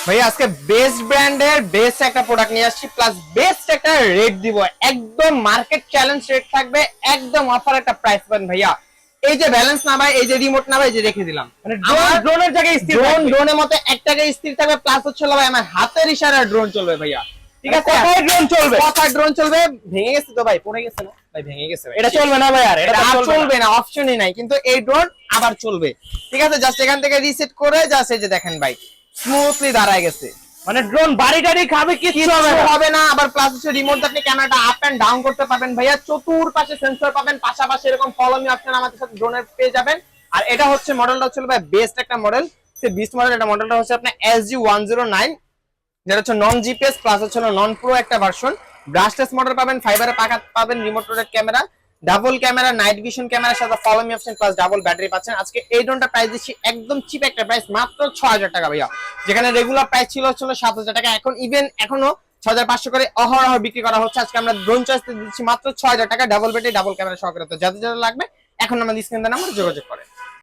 ভাইয়া আজকে বেস্ট ব্র্যান্ডের বেস্ট একটা প্রোডাক্ট নিয়ে আসছি, প্লাস বেস্ট একটা রেট দিব, একদম মার্কেট চ্যালেঞ্জ রেট থাকবে, একদম অফার একটা প্রাইস পাবেন ভাইয়া। এই যে ব্যালেন্স না ভাই, এই যে রিমোট না ভাই, যে রেখে দিলাম, মানে ড্রোনের জায়গায় স্থির থাকবে। ড্রোনের মতো এক টাকায় স্থির থাকবে, প্লাস হচ্ছে ভাই আমার হাতের ইশারায় ড্রোন চলবে ভাইয়া। ঠিক আছে, কোথায় ড্রোন চলবে? কথায় ড্রোন চলবে। ভেঙে গেছে তো ভাই, পড়ে গেছে না ভাই, ভেঙে গেছে ভাই, এটা চলবে না ভাই, আর এটা আর চলবে চলবে না, অপশনই নাই, কিন্তু এই ড্রোন আবার চলবে। ঠিক আছে, জাস্ট এখান থেকে রিসেট করে জাস্ট এই যে দেখেন ভাই, স্মুথলি দাঁড়ায় গেছে। মানে ড্রোন বাড়ি টাড়ি খাবে, কিছু হবে না। আবার প্লাস হচ্ছে রিমোট আপনি ক্যামেরাটা আপ এন্ড ডাউন করতে পারবেন ভাইয়া, চতুর্পাশে সেন্সর পাবেন, পাশাপাশি এরকম ফলো মি অপশন আমাদের সাথে ড্রোনের পেয়ে যাবেন। আর এটা হচ্ছে মডেলটা হচ্ছে ভাই বেস্ট একটা মডেল, সে বিস্ট মডেল। এটা মডেলটা হচ্ছে আপনার SG109, যেটা হচ্ছে নন জিপিএস প্লাস হচ্ছে নন প্রো একটা ভার্সন। ব্রাশলেস মডেল পাবেন, ফাইবারে পাবেন, remote rotate camera, double camera, night vision ক্যামেরার সাথে follow me option plus double battery পাচ্ছেন। আজকে এই ড্রোনটা প্রাইস দিচ্ছি একদম চিপ একটা প্রাইস, মাত্র 6000 টাকা ভাইয়া। যেখানে রেগুলার প্রাইস ছিল 7000 টাকা, এখন ইভেন এখনো 6500 করে অহরহ বিক্রি করা হচ্ছে। আজকে আমরা ড্রোন চয়েস দিচ্ছি মাত্র 6000 টাকা, ডাবল ব্যাটারি ডাবল ক্যামেরা সহকারে। তো যাদের যাদের লাগবে এখন আমাদের স্ক্রিনে নাম্বার যোগাযোগ করে।